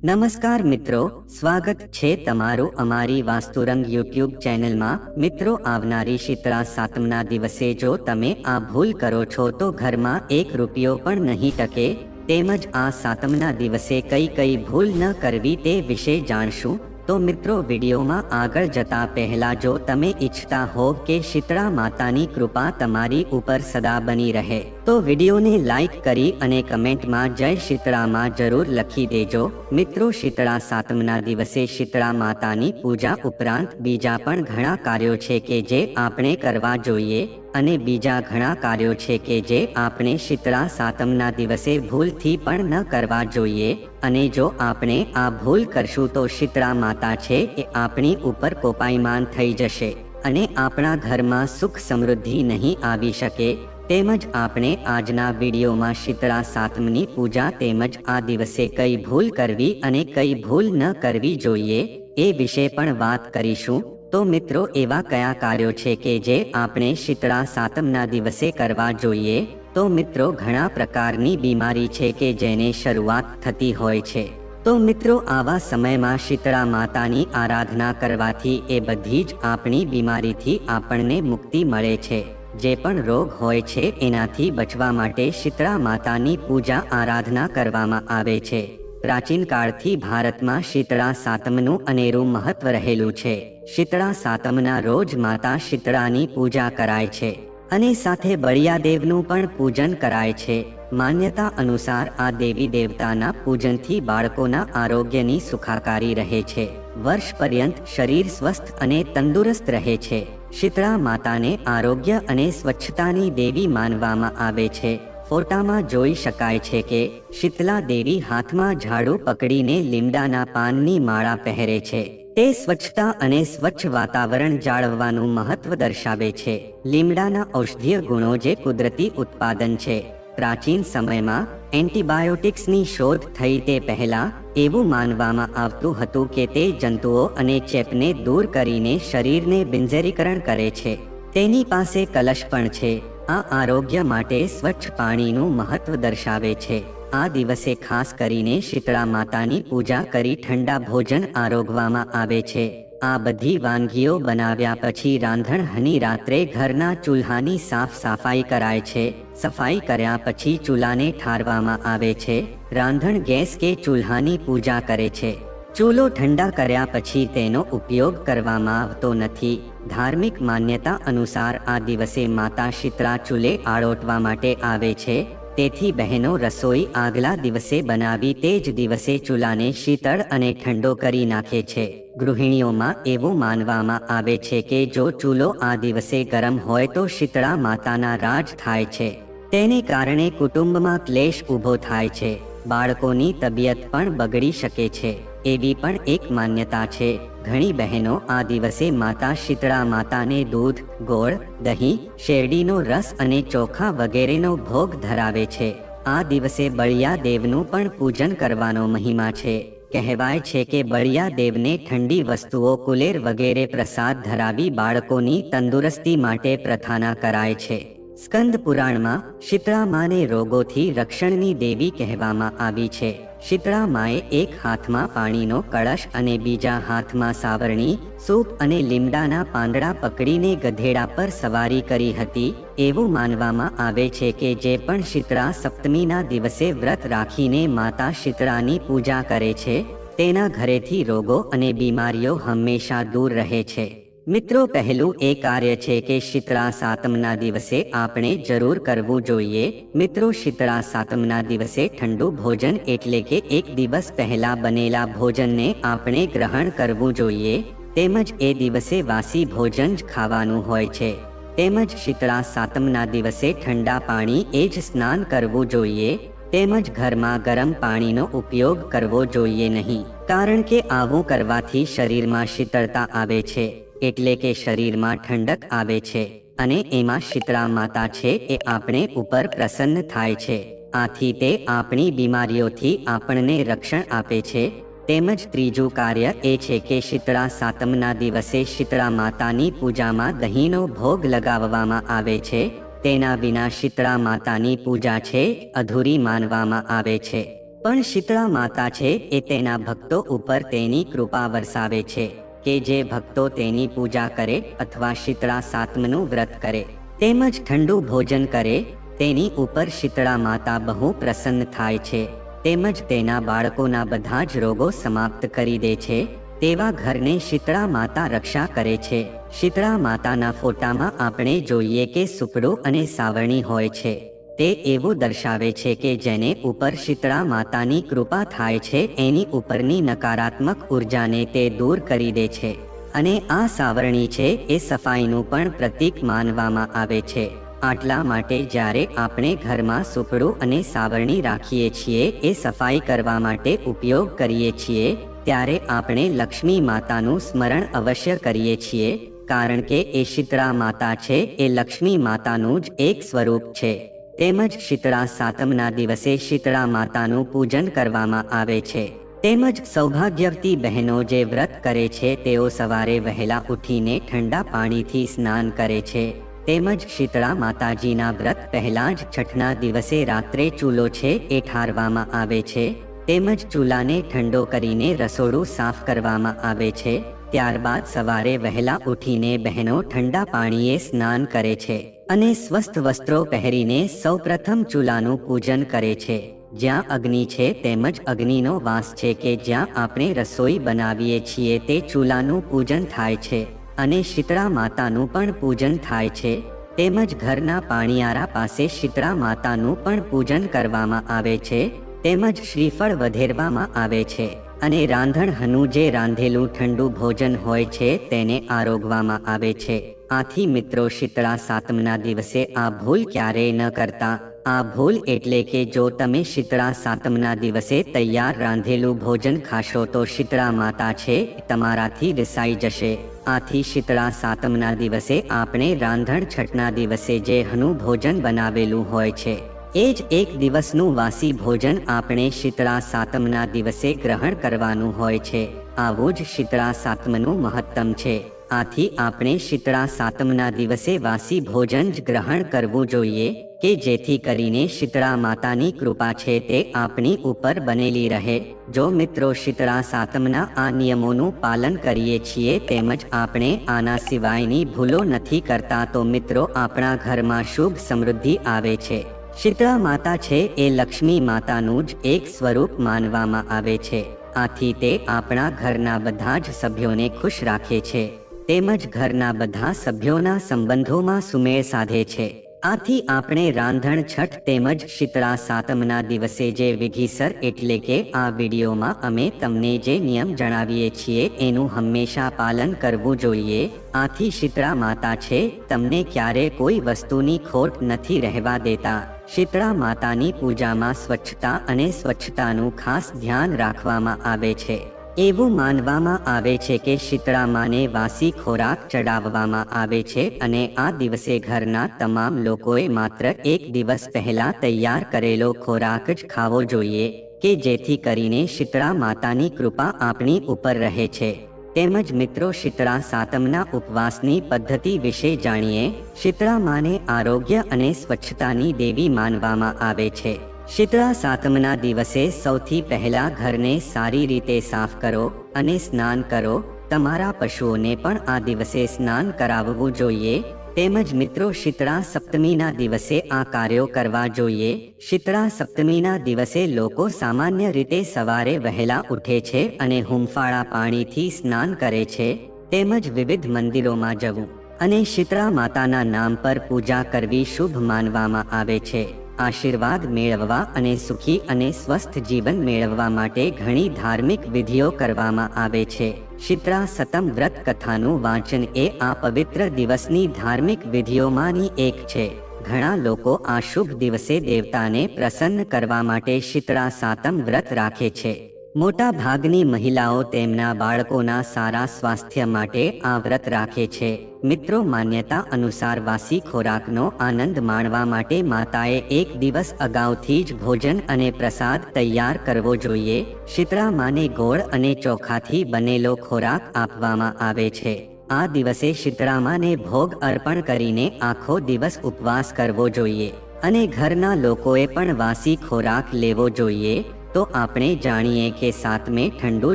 નમસ્કાર મિત્રો, સ્વાગત છે તમારું અમારી વાસ્તુરંગ યુટ્યુબ ચેનલમાં। મિત્રો, આવનારી શીતળા સાતમના દિવસે જો તમે આ ભૂલ કરો છો તો ઘરમાં એક રૂપિયો પણ નહીં ટકે। તેમજ આ સાતમના દિવસે કઈ કઈ ભૂલ ન કરવી તે વિશે જાણશું। તો મિત્રો, વિડીયોમાં આગળ જતા પહેલા જો તમે ઈચ્છતા હોવ કે શીતળા માતાની કૃપા તમારી ઉપર સદા બની રહે તો વિડીયોને લાઈક કરી અને કમેન્ટમાં જય શીતળામાં જરૂર લખી દેજો। મિત્રો, શીતળા સાતમના દિવસે શીતળા માતાની પૂજા ઉપરાંત બીજા પણ ઘણા કાર્યો છે કે જે આપણે કરવા જોઈએ અને બીજા ઘણા કાર્યો છે કે જે આપણે શીતળા સાતમના દિવસે ભૂલથી પણ ન કરવા જોઈએ। અને જો આપણે આ ભૂલ કરશું તો શીતળા માતા છે એ આપણી ઉપર કોપાયમાન થઈ જશે અને આપણા ઘરમાં સુખ સમૃદ્ધિ નહીં આવી શકે। તેમજ આપણે આજના વિડીયોમાં શીતળા સાતમની પૂજા તેમજ આ દિવસે કઈ ભૂલ કરવી અને કઈ ભૂલ ન કરવી જોઈએ એ વિશે પણ વાત કરીશું। તો મિત્રો, એવા કયા કાર્યો છે કે જે આપણે શીતળા સાતમના દિવસે કરવા જોઈએ? તો મિત્રો, ઘણા પ્રકારની બીમારી છે કે જેને શરૂઆત થતી હોય છે। તો મિત્રો, આવા સમયમાં શીતળા માતાની આરાધના કરવાથી એ બધી જ આપણી બીમારીથી આપણને મુક્તિ મળે છે। જે પણ રોગ હોય છે એનાથી બચવા માટે શીતળા માતાની પૂજા આરાધના કરવામાં આવે છે। પ્રાચીન કાળથી ભારતમાં શીતળા સાતમનું અનેરું મહત્વ રહેલું છે। શીતળા સાતમના રોજ માતા શીતળાની પૂજા કરાય છે અને સાથે બળિયાદેવનું પણ પૂજન કરાય છે। માન્યતા અનુસાર આ દેવી દેવતાના પૂજનથી બાળકોના આરોગ્યની સુખાકારી રહે છે, વર્ષ પર્યંત શરીર સ્વસ્થ અને તંદુરસ્ત રહે છે। શીતળા માતાને આરોગ્ય અને સ્વચ્છતાની દેવી માનવામાં આવે છે। ફોટામાં જોઈ શકાય છે કે શીતલા દેવી હાથમાં ઝાડુ પકડીને લીમડાના પાનની માળા પહેરે છે। તે સ્વચ્છતા અને સ્વચ્છ વાતાવરણ જાળવવાનું મહત્વ દર્શાવે છે। લીમડાના ઔષધીય ગુણો જે કુદરતી ઉત્પાદન છે। પ્રાચીન સમયમાં એન્ટીબાયોટિક્સની શોધ થઈ તે પહેલા એવું માનવામાં આવતું હતું કે તે જંતુઓ અને ચેપને દૂર કરીને શરીરને બિન્જેરીકરણ કરે છે। તેની પાસે કલશ પણ છે। આ આરોગ્ય માટે સ્વચ્છ પાણીનું મહત્વ દર્શાવે છે। આ દિવસે ખાસ કરીને શીતળા માતાની પૂજા કરી ઠંડા ભોજન આરોગવામાં આવે છે। આ બધી વાનગીઓ બનાવ્યા પછી રાંધણહની રાત્રે ઘરના ચૂલ્હાની સાફ સફાઈ કરાય છે। સફાઈ કર્યા પછી ચૂલાને ઠારવામાં આવે છે। રાંધણ ગેસ કે ચૂલ્હાની પૂજા કરે છે। ચૂલો ઠંડા કર્યા પછી તેનો ઉપયોગ કરવામાં આવતો નથી। ધાર્મિક માન્યતા અનુસાર આ દિવસે માતા શીતળા ચૂલે આળોટવા માટે આવે છે। તેથી બહેનો રસોઈ આગલા દિવસે બનાવી તે જ દિવસે ચૂલાને શીતળ અને ઠંડો કરી નાખે છે। ગૃહિણીઓમાં એવું માનવામાં આવે છે કે જો ચૂલો આ દિવસે ગરમ હોય તો શીતળા માતાના રાજ થાય છે। તેને કારણે કુટુંબમાં ક્લેશ ઊભો થાય છે। બાળકોની તબિયત પણ બગડી શકે છે એવી પણ એક માન્યતા છે। ઘણી બહેનો આ દિવસે માતા શીતળા માતાને દૂધ, ગોળ, દહીં, શેરડીનો રસ અને ચોખા વગેરેનો ભોગ ધરાવે છે। આ દિવસે બળિયા દેવનું પણ પૂજન કરવાનો મહિમા છે। કહેવાય છે કે બળિયા દેવને ઠંડી વસ્તુઓ, કુલેર વગેરે પ્રસાદ ધરાવી બાળકોની તંદુરસ્તી માટે પ્રાર્થના કરાય છે। સ્કંદ પુરાણમાં શીતળા માને રોગોથી રક્ષણની દેવી કહેવામાં આવી છે। શીતળા માએ એક હાથમાં પાણીનો કળશ અને બીજા હાથમાં સાવરણી, સૂપ અને લીમડાના પાંદડા પકડીને ગધેડા પર સવારી કરી હતી। એવું માનવામાં આવે છે કે જે પણ શીતળા સપ્તમીના દિવસે વ્રત રાખીને માતા શીતળાની પૂજા કરે છે તેના ઘરેથી રોગો અને બીમારીઓ હંમેશા દૂર રહે છે। મિત્રો, પહેલું એ કાર્ય છે કે શીતળા સાતમના દિવસે આપણે જરૂર કરવું જોઈએ। મિત્રો, શીતળા સાતમના દિવસે ઠંડુ ભોજન એટલે કે એક દિવસ પહેલા બનેલા ભોજનને આપણે ગ્રહણ કરવું જોઈએ। તેમજ એ દિવસે વાસી ભોજન જ ખાવાનું હોય છે। તેમજ શીતળા સાતમના દિવસે ઠંડા પાણી એ જ સ્નાન કરવું જોઈએ। તેમજ ઘરમાં ગરમ પાણીનો ઉપયોગ કરવો જોઈએ નહીં, કારણ કે આવું કરવાથી શરીરમાં શીતળતા આવે છે, એટલે કે શરીરમાં ઠંડક આવે છે અને એમાં શીતળા માતા છે એ આપણે ઉપર પ્રસન્ન થાય છે। આથી તે આપણી બીમારીઓથી આપણને રક્ષણ આપે છે। તેમજ ત્રીજું કાર્ય એ છે કે શીતળા સાતમના દિવસે શીતળા માતાની પૂજામાં દહીંનો ભોગ લગાવવામાં આવે છે। તેના વિના શીતળા માતાની પૂજા છે અધૂરી માનવામાં આવે છે। પણ શીતળા માતા છે એ તેના ભક્તો ઉપર તેની કૃપા વરસાવે છે કે જે ભક્તો તેની પૂજા કરે અથવા શીતળા સાતમનું વ્રત કરે તેમજ ઠંડુ ભોજન કરે તેની ઉપર શીતળા માતા બહુ પ્રસન્ન થાય છે તેમજ તેના બાળકોના બધા જ રોગો સમાપ્ત કરી દે છે તેવા ઘરને શીતળા માતા રક્ષા કરે છે શીતળા માતાના ફોટામાં આપણે જોઈએ કે સુપડું અને સાવરણી હોય છે તે એવું દર્શાવે છે કે જેને ઉપર શીતળા માતાની કૃપા થાય છે એની ઉપરની નકારાત્મક ઉર્જાને તે દૂર કરી દે છે અને આ સાવરણી છે એ સફાઈનું પણ પ્રતીક માનવામાં આવે છે આટલા માટે જ્યારે આપણે ઘરમાં સુપડું અને સાવરણી રાખીએ છીએ એ સફાઈ કરવા માટે ઉપયોગ કરીએ છીએ ત્યારે આપણે લક્ષ્મી માતાનું સ્મરણ અવશ્ય કરીએ છીએ કારણ કે એ શીતળા માતા છે એ લક્ષ્મી માતાનું જ એક સ્વરૂપ છે તેમજ શીતળા સાતમના દિવસે શીતળા માતાનું પૂજન કરવામાં આવે છે તેમજ સૌભાગ્યવતી બહેનો જે વ્રત કરે છે તેઓ સવારે વહેલા ઉઠીને ઠંડા પાણીથી સ્નાન કરે છે તેમજ શીતળા માતાજીના વ્રત પહેલા જ છઠના દિવસે રાત્રે ચૂલો છે એ ઠારવામાં આવે છે તેમજ ચૂલાને ઠંડો કરીને રસોડું સાફ કરવામાં આવે છે ત્યારબાદ સવારે વહેલા ઉઠીને બહેનો ઠંડા પાણીએ સ્નાન કરે છે અને સ્વસ્થ વસ્ત્રો પહેરીને સૌપ્રથમ ચૂલાનું પૂજન કરે છે જ્યાં અગ્નિ છે તેમજ અગ્નિનો વાસ છે કે જ્યાં આપણે રસોઈ બનાવીએ છીએ તે ચૂલાનું પૂજન થાય છે અને શીતળા માતાનું પણ પૂજન થાય છે તેમજ ઘરના પાણીયારા પાસે શીતળા માતાનું પણ પૂજન કરવામાં આવે છે તેમજ શ્રીફળ વધેરવામાં આવે છે અને રાંધણહનું જે રાંધેલું ઠંડુ ભોજન હોય છે તેને આરોગવામાં આવે છે આથી મિત્રો શીતળા સાતમના દિવસે આ ભૂલ ક્યારેય ન કરતા આ ભૂલ એટલે કે જો તમે શીતળા સાતમના દિવસે તૈયાર રાંધેલું ભોજન ખાશો તો શીતળા માતા છે તમારાથી રિસાઈ જશે આથી શીતળા સાતમના દિવસે આપણે રાંધણ છઠના દિવસે જે હનું ભોજન બનાવેલું હોય છે એ જ એક દિવસનું વાસી ભોજન આપણે શીતળા સાતમના દિવસે ગ્રહણ કરવાનું હોય છે આવું જ શીતળા સાતમનું મહત્તમ છે આથી આપણે શીતળા સાતમના દિવસે વાસી ભોજન જ ગ્રહણ કરવું જોઈએ કે જેથી કરીને શીતળા માતાની કૃપા છે તે આપણી ઉપર બનેલી રહે જો મિત્રો શીતળા સાતમના આ નિયમોનું પાલન કરીએ છીએ તેમજ આપણે આના સિવાયની ભૂલો નથી કરતા તો મિત્રો આપણા ઘરમાં શુભ સમૃદ્ધિ આવે છે શીતળા માતા છે એ લક્ષ્મી માતાનું જ એક સ્વરૂપ માનવામાં આવે છે આથી તે આપણા ઘરના બધા જ સભ્યોને ખુશ રાખે છે તેમજ ઘરના બધા સભ્યોના સંબંધોમાં સુમેળ સાધે છે આથી આપણે રાંધણ છઠ તેમજ શીતળા સાતમના દિવસે જે વિધિસર એટલે કે આ વિડીયોમાં અમે તમને જે નિયમ જણાવીએ છીએ એનું હંમેશા પાલન કરવું જોઈએ આથી શીતળા માતા છે તમને ક્યારે કોઈ વસ્તુની ખોટ નથી રહેવા દેતા શીતળા માતાની પૂજામાં સ્વચ્છતા અને સ્વચ્છતાનું ખાસ ધ્યાન રાખવામાં આવે છે એવું માનવામાં આવે છે કે શીતળા માને વાસી ખોરાક ચડાવવામાં આવે છે અને આ દિવસે ઘરના તમામ લોકોએ માત્ર એક દિવસ પહેલા તૈયાર કરેલો ખોરાક જ ખાવો જોઈએ કે જેથી કરીને શીતળા માતાની કૃપા આપણી ઉપર રહે છે તેમજ મિત્રો શીતળા સાતમના ઉપવાસની પદ્ધતિ વિશે જાણીએ શીતળા માને આરોગ્ય અને સ્વચ્છતાની દેવી માનવામાં આવે છે શીતળા સાતમના દિવસે સૌથી પહેલા ઘરને સારી રીતે સાફ કરો અને સ્નાન કરો તમારા પશુઓને પણ આ દિવસે સ્નાન કરાવવું જોઈએ તેમજ મિત્રો શીતળા સપ્તમીના દિવસે આ કાર્યો કરવા જોઈએ શીતળા સપ્તમીના દિવસે લોકો સામાન્ય રીતે સવારે વહેલા ઉઠે છે અને હુંફાળા પાણીથી સ્નાન કરે છે તેમજ વિવિધ મંદિરોમાં જવું અને શીતળા માતાના નામ પર પૂજા કરવી શુભ માનવામાં આવે છે આશીર્વાદ મેળવવા અને સુખી અને સ્વસ્થ જીવન મેળવવા માટે ઘણી ધાર્મિક વિધિઓ કરવામાં આવે છે શીતળા સતમ વ્રત કથાનું વાંચન એ આ પવિત્ર દિવસની ધાર્મિક વિધિઓમાંની એક છે ઘણા લોકો આ શુભ દિવસે દેવતાને પ્રસન્ન કરવા માટે શીતળા સાતમ વ્રત રાખે છે મોટા ભાગની મહિલાઓ તેમના બાળકોના સારા સ્વાસ્થ્ય માટે આ વ્રત રાખે છે મિત્રો માન્યતા અનુસાર વાસી ખોરાકનો આનંદ માણવા માટે માતાએ એક દિવસ અગાઉથી જ ભોજન અને પ્રસાદ તૈયાર કરવો જોઈએ શીતળા માને ગોળ અને ચોખાથી બનેલો ખોરાક આપવામાં આવે છે આ દિવસે શીતળા માને ભોગ અર્પણ કરીને આખો દિવસ ઉપવાસ કરવો જોઈએ અને ઘરના લોકોએ પણ વાસી ખોરાક લેવો જોઈએ તો આપણે જાણીએ કે સાતમે ઠંડુ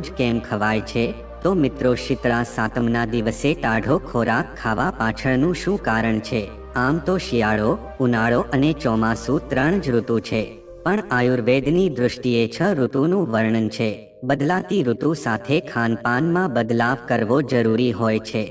જ કેમ ખવાય છે. તો મિત્રો, શીતળા સાતમના દિવસે ટાઢો ખોરાક ખાવા પાછળનું શું કારણ છે? આમ તો શિયાળો, ઉનાળો અને ચોમાસું 3 જ ઋતુ છે, પણ આયુર્વેદની દૃષ્ટિએ 6 ઋતુનું વર્ણન છે. બદલાતી ઋતુ સાથે ખાનપાનમાં બદલાવ કરવો જરૂરી હોય છે.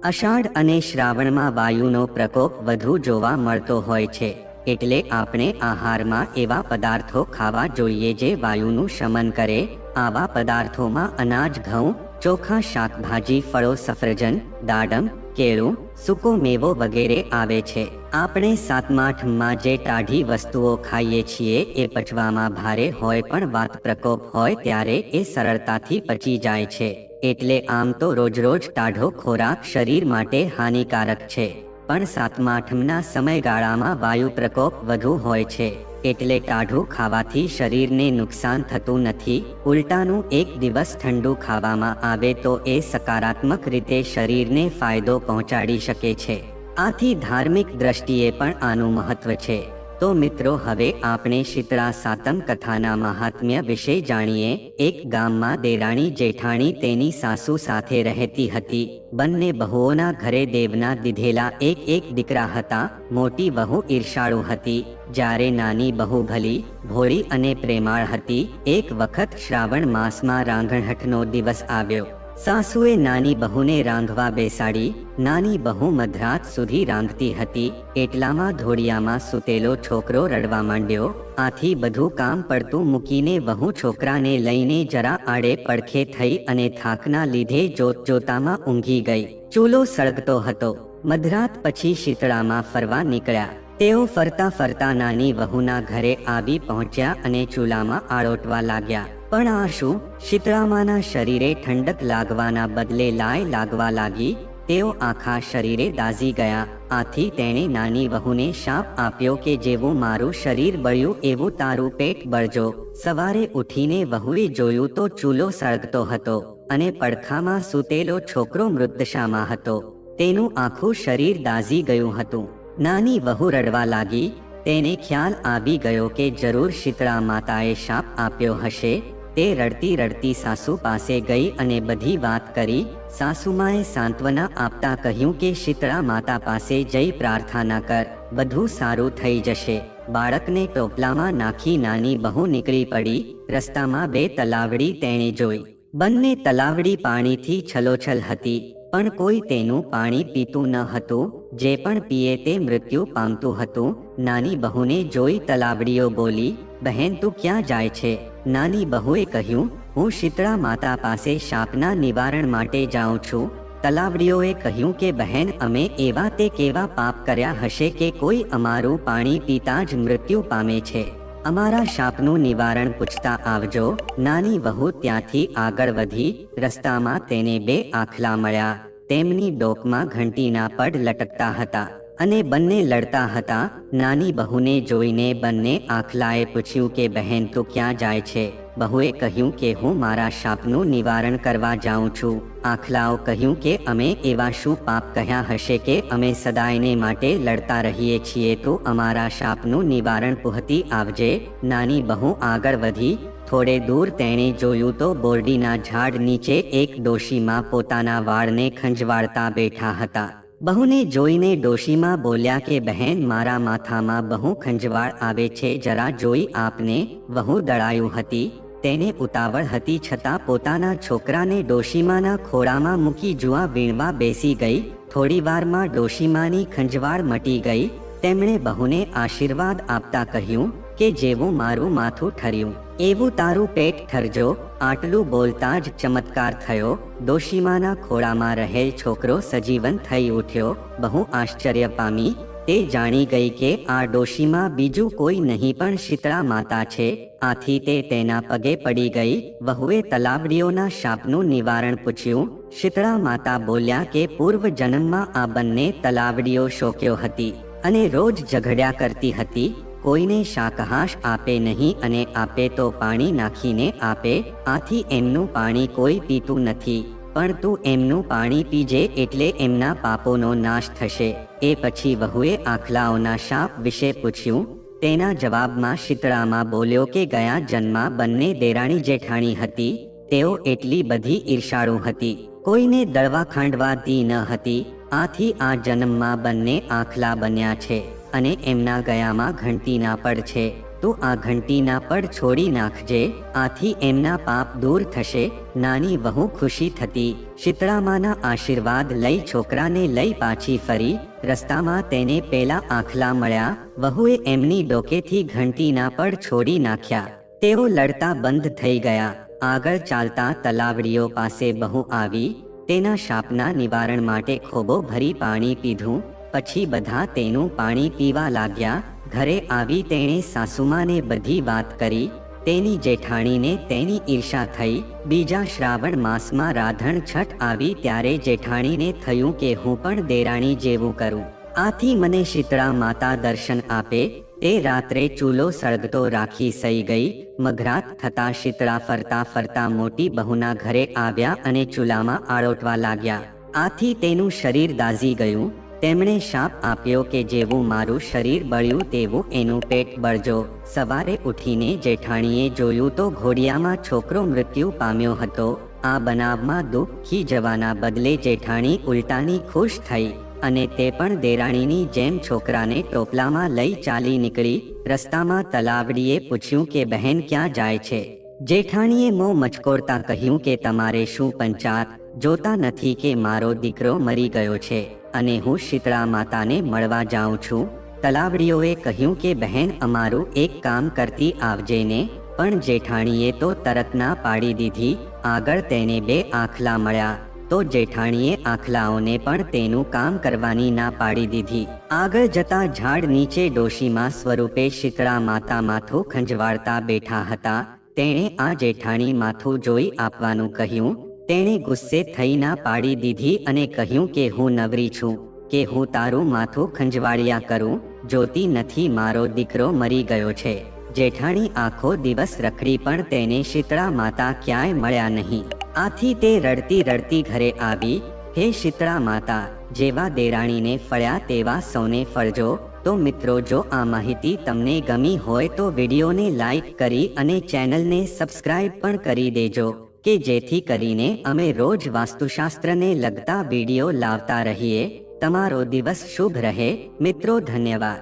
અષાઢ અને શ્રાવણમાં વાયુનો પ્રકોપ વધુ જોવા મળતો હોય છે, એટલે આપણે આહારમાં એવા પદાર્થો ખાવા જોઈએ જે વાયુનું શમન કરે. આવા પદાર્થોમાં અનાજ, ઘઉં, ચોખા, શાકભાજી, ફળો, સફરજન, દાડમ, કેળું, સૂકો મેવો વગેરે આવે છે. આપણે સાતમાઠમાં જે ટાઢી વસ્તુઓ ખાઈએ છીએ એ પચવામાં ભારે હોય, પણ વાત પ્રકોપ હોય ત્યારે એ સરળતાથી પચી જાય છે. એટલે આમ તો રોજ ટાઢો ખોરાક શરીર માટે હાનિકારક છે, પણ સાતમાઠમના સમયગાળામાં વાયુ પ્રકોપ વધુ હોય છે, એટલે ટાઢું ખાવાથી શરીરને નુકસાન થતું નથી. ઉલટાનું એક દિવસ ઠંડુ ખાવામાં આવે તો એ સકારાત્મક રીતે શરીરને ફાયદો પહોંચાડી શકે છે. આથી ધાર્મિક દ્રષ્ટિએ પણ આનું મહત્વ છે. તો મિત્રો, હવે આપણે શીતળા સાતમ કથાના મહાત્મ્ય વિશે જાણીએ. એક ગામમાં દેરાણી જેઠાણી તેની સાસુ સાથે રહેતી હતી. બંને બહુઓના ઘરે દેવના દીધેલા એક દીકરા હતા. મોટી બહુ ઈર્ષાળુ હતી, જ્યારે નાની બહુ ભલી, ભોળી અને પ્રેમાળ હતી. એક વખત શ્રાવણ માસમાં રાંધણહઠનો દિવસ આવ્યો. સાસુએ નાની બહુને રાંધવા બેસાડી. નાની બહુ મધરાત સુધી રાંધતી હતી. એટલામાં ધોળિયામાં સૂતેલો છોકરો રડવા માંડ્યો. આથી બધું કામ પડતું મૂકીને વહુ છોકરાને લઈને જરા આડે પડખે થઈ અને થાકના લીધે જોતામાં ઊંઘી ગઈ. ચૂલો સળગતો હતો. મધરાત પછી શીતળામાં ફરવા નીકળ્યા. તેઓ ફરતા નાની વહુના ઘરે આવી પહોંચ્યા અને ચૂલામાં આળોટવા લાગ્યા. પણ આ શું? શીતળામાના શરીરે ઠંડક લાગવાના બદલે લાય લાગવા લાગી. તેઓ આખા શરીરે દાઝી ગયા. આથી તેણે નાની વહુને શાપ આપ્યો કે જેવું મારું શરીર બળ્યું એવું તારું પેટ બળજો. સવારે ઉઠીને વહુએ જોયું તો ચૂલો સળગતો હતો અને પડખામાં સૂતેલો છોકરો મૃતદશામાં હતો. તેનું આખું શરીર દાઝી ગયું હતું. નાની વહુ રડવા લાગી. તેને ખ્યાલ આવી ગયો કે જરૂર શીતળા માતાએ શાપ આપ્યો હશે. તે રડતી સાસુ પાસે ગઈ અને બધી વાત કરી. સાસુમાએ સાંત્વના આપતા કહ્યું કે શીતળા માતા પાસે જઈ પ્રાર્થના કર, બધું સારું થઈ જશે. બાળકને ટોપલામાં નાખી નાની બહુ નીકળી પડી. રસ્તામાં 2 તલાવડી તેણે જોઈ. બંને તલાવડી પાણીથી છલોછલ હતી, પણ કોઈ તેનું પાણી પીતું ન હતું. જે પણ પીએ તે મૃત્યુ પામતું હતું. નાની બહુને જોઈ તલાવડીઓ બોલી, બહેન તું ક્યાં જાય છે? નાની બહુએ કહ્યું, હું શીતળા માતા પાસે શાપના નિવારણ માટે જાઉં છું. તલાવડીઓએ કહ્યું કે બહેન, અમે એવા તે કેવા પાપ કર્યા હશે કે કોઈ અમારું પાણી પીતા જ મૃત્યુ પામે છે? અમારા શાપનું નિવારણ પૂછતા આવજો. નાની વહુ ત્યાંથી આગળ વધી. રસ્તામાં તેને 2 આખલા મળ્યા. તેમની ડોકમાં ઘંટીના પડ લટકતા હતા અને બંને લડતા હતા. નાની બહુને જોઈને બંને આખલાએ પૂછ્યું કે બહેન તું ક્યાં જાય છે? બહુએ કહ્યું કે હું મારા શાપનું નિવારણ કરવા જાઉં છું. આખલાઓ કહ્યું કે અમે એવા શું પાપ કહ્યા હશે કે અમે સદાયને માટે લડતા રહીએ છીએ? તો અમારા શાપનું નિવારણ પૂછતી આવજે. નાની બહુ આગળ વધી. થોડે દૂર તેણે જોયું તો બોરડીના ઝાડ નીચે એક ડોશીમાં પોતાના વાળને ખંજવાળતા બેઠા હતા. બહુને જોઈને ડોશીમાં બોલ્યા કે બહેન, મારા માથામાં બહુ ખંજવાળ આવે છે, જરા જોઈ આપને. વહુ દળાયું હતી. તેને ઉતાવળ હતી છતાં પોતાના છોકરાને ડોશીમાના ખોળામાં મૂકી જુઆ વીણવા બેસી ગઈ. થોડીવારમાં ડોશીમાની ખંજવાળ મટી ગઈ. તેમણે બહુને આશીર્વાદ આપતા કહ્યું કે જેવું મારું માથું ઠર્યું એવું તારું પેટ ઠરજો. આટલું બોલતા જ ચમત્કાર થયો. ડોશીમાના ખોળામાં રહેલ છોકરો સજીવન થઈ ઉઠ્યો. બહુ આશ્ચર્ય પામી. તે જાણી ગઈ કે આ ડોશીમાં બીજું કોઈ નહીં પણ શીતળા માતા છે. આથી તે તેના પગે પડી ગઈ. વહુએ તલાવડીઓના શાપનું નિવારણ પૂછ્યું. શીતળા માતા બોલ્યા કે પૂર્વ જન્મમાં આ બંને તલાવડીઓ શોક્યો હતી અને રોજ ઝઘડ્યા કરતી હતી. કોઈને શાકહાશ આપે નહીં અને આપે તો પાણી નાખીને આપે. આથી એમનું પાણી કોઈ પીતું નથી, પણ તું એમનું પાણી પીજે એટલે એમના પાપોનો નાશ થશે. એ પછી વહુએ આખલાઓના શાપ વિશે પૂછ્યું. તેના જવાબમાં શીતળામાં બોલ્યો કે ગયા જન્મમાં બંને દેરાણી જેઠાણી હતી, તેઓ એટલી બધી ઈર્ષાળુ હતી, કોઈને દળવા ખાંડવાતી ન હતી, આથી આ જન્મમાં બંને આખલા બન્યા છે અને એમના ગયામાં ઘંટીના પડ છે. તું આ ઘંટીના પડ છોડી નાખજે, આથી એમના પાપ દૂર થશે. નાની વહુ ખુશી થતી. શીતળામાના આશીર્વાદ લઈ છોકરાને લઈ પાછી ફરી. રસ્તામાં તેને પેલા આખલા મળ્યા. વહુએ એમની ડોકેથી ઘંટીના પડ છોડી નાખ્યા. તેઓ લડતા બંધ થઈ ગયા. આગળ ચાલતા તલાવડીઓ પાસે બહુ આવી. તેના શાપના નિવારણ માટે ખોબો ભરી પાણી પીધું. પછી બધા તેનું પાણી પીવા લાગ્યા. ઘરે આવી તેણે સાસુમાને બધી વાત કરી. તેની જેઠાણીને તેની ઈર્ષા થઈ. બીજા શ્રાવણ માસમાં રાધણ છઠ આવી ત્યારે જેઠાણીને થયું કે હું પણ દેરાણી જેવું કરું, આથી મને શીતળા માતા દર્શન આપે. તે રાત્રે ચૂલો સળગતો રાખી સઈ ગઈ. મઘરાત થતા શીતળા ફરતા ફરતા મોટી બહુના ઘરે આવ્યા અને ચૂલામાં આળોટવા લાગ્યા. આથી તેનું શરીર દાઝી ગયું. તેમણે શાપ આપ્યો કે જેવું મારું શરીર બળ્યું તેવું એનું પેટ બળજો. સવારે ઉઠીને જેઠાણીએ જોયું તો ઘોડિયામાં છોકરો મૃત્યુ પામ્યો હતો. આ બનાવમાં દુઃખી જવાના બદલે જેઠાણી ઉલટાની ખુશ થઈ અને તે પણ દેરાણીની જેમ છોકરાને ટોપલામાં લઈ ચાલી નીકળી. રસ્તામાં તલાવડીએ પૂછ્યું કે બહેન ક્યાં જાય છે? જેઠાણીએ મોં મચકોરતા કહ્યું કે તમારે શું પંચાત, જોતા નથી કે મારો દીકરો મરી ગયો છે અને હું શીતળા માતાને મળવા જાઉં છું. તલાવડીઓએ કહ્યું કે બહેન અમારું એક કામ કરતી આવજે ને. પણ જેઠાણીએ તો તરત ના પાડી દીધી. આગળ તેને 2 આખલા મળ્યા તો જેઠાણીએ આખલાઓને પણ તેનું કામ કરવાની ના પાડી દીધી. આગળ જતા ઝાડ નીચે ડોશીમાં સ્વરૂપે શીતળા માતા માથું ખંજવાળતા બેઠા હતા. તેણે આ જેઠાણી માથું જોઈ આપવાનું કહ્યું. તેણે ગુસ્સે થઈ ના પાડી દીધી અને કહ્યું કે હું નવરી છું કે હું તારું માથું ખંજવાળ્યા કરું? જોતી નથી મારો દીકરો મરી ગયો છે. જેઠાણી આખો દિવસ રખડી પણ તેને શીતળા માતા ક્યાંય મળ્યા નહીં. આથી તે રડતી રડતી ઘરે આવી. હે શીતળા માતા, જેવા દેરાણીને ફળ્યા તેવા સૌને ફળજો. તો મિત્રો, જો આ માહિતી તમને ગમી હોય તો વિડીયોને લાઈક કરી અને ચેનલને સબસ્ક્રાઇબ પણ કરી દેજો કે જેથી કરીને અમે રોજ વાસ્તુશાસ્ત્રને લગતા વિડીયો લાવતા રહીએ. તમારો દિવસ શુભ રહે. મિત્રો, ધન્યવાદ.